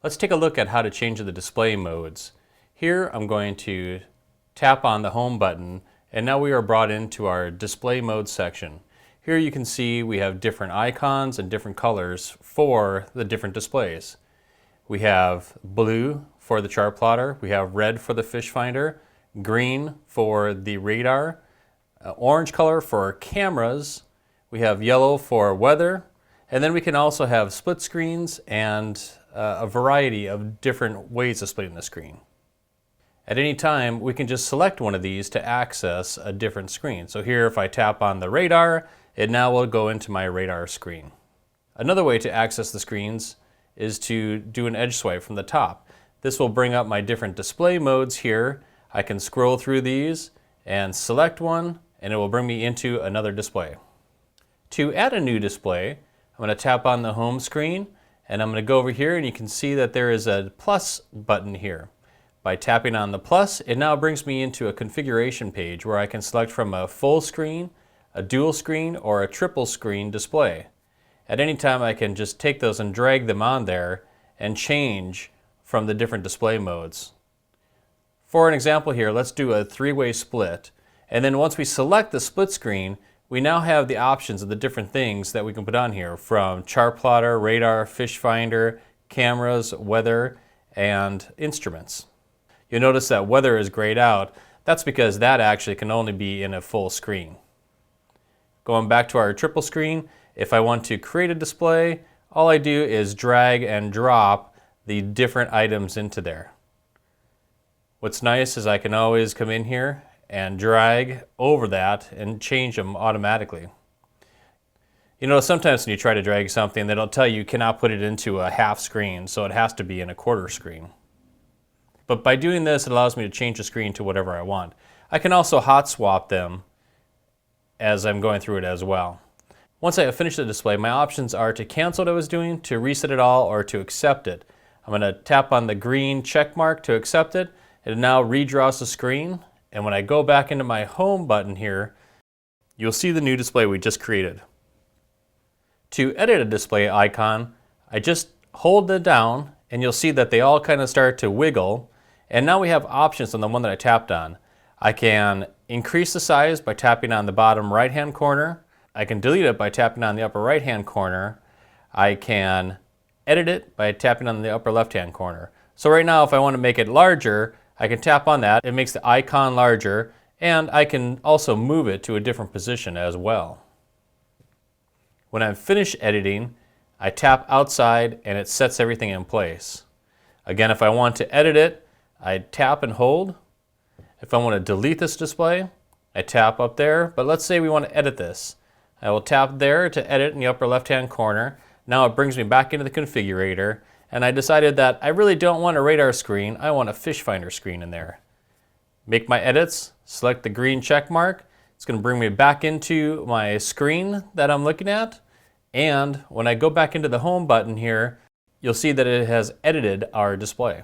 Let's take a look at how to change the display modes. Here I'm going to tap on the home button, and now we are brought into our display mode section. Here you can see we have different icons and different colors for the different displays. We have blue for the chart plotter, we have red for the fish finder, green for the radar, orange color for cameras, we have yellow for weather, and then we can also have split screens and a variety of different ways of splitting the screen. At any time, we can just select one of these to access a different screen. So here, if I tap on the radar, it now will go into my radar screen. Another way to access the screens is to do an edge swipe from the top. This will bring up my different display modes here. I can scroll through these and select one, and it will bring me into another display. To add a new display, I'm going to tap on the home screen, and I'm going to go over here, and you can see that there is a plus button here. By tapping on the plus, it now brings me into a configuration page where I can select from a full screen, a dual screen, or a triple screen display. At any time, I can just take those and drag them on there and change from the different display modes. For an example here, let's do a three-way split. And then once we select the split screen, we now have the options of the different things that we can put on here, from chart plotter, radar, fish finder, cameras, weather, and instruments. You'll notice that weather is grayed out. That's because that actually can only be in a full screen. Going back to our triple screen, if I want to create a display, all I do is drag and drop the different items into there. What's nice is I can always come in here and drag over that and change them automatically. You know, sometimes when you try to drag something, they'll tell you cannot put it into a half screen, so it has to be in a quarter screen. But by doing this, it allows me to change the screen to whatever I want. I can also hot swap them as I'm going through it as well. Once I have finished the display, my options are to cancel what I was doing, to reset it all, or to accept it. I'm going to tap on the green check mark to accept it. It now redraws the screen. And when I go back into my home button here, you'll see the new display we just created. To edit a display icon, I just hold it down and you'll see that they all kind of start to wiggle. And now we have options on the one that I tapped on. I can increase the size by tapping on the bottom right-hand corner. I can delete it by tapping on the upper right-hand corner. I can edit it by tapping on the upper left-hand corner. So right now, if I want to make it larger, I can tap on that. It makes the icon larger, and I can also move it to a different position as well. When I'm finished editing, I tap outside and it sets everything in place. Again, if I want to edit it, I tap and hold. If I want to delete this display, I tap up there, but let's say we want to edit this. I will tap there to edit in the upper left-hand corner. Now it brings me back into the configurator, and I decided that I really don't want a radar screen, I want a fish finder screen in there. Make my edits, select the green check mark. It's going to bring me back into my screen that I'm looking at, and when I go back into the home button here, you'll see that it has edited our display.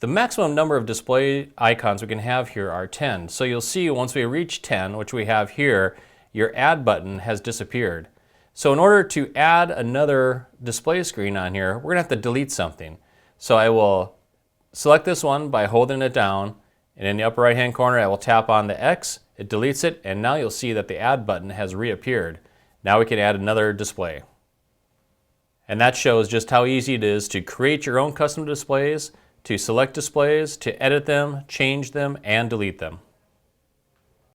The maximum number of display icons we can have here are 10. So you'll see once we reach 10, which we have here, your add button has disappeared. So in order to add another display screen on here, we're going to have to delete something. So I will select this one by holding it down, and in the upper right hand corner I will tap on the X, it deletes it, and now you'll see that the add button has reappeared. Now we can add another display. And that shows just how easy it is to create your own custom displays, to select displays, to edit them, change them, and delete them.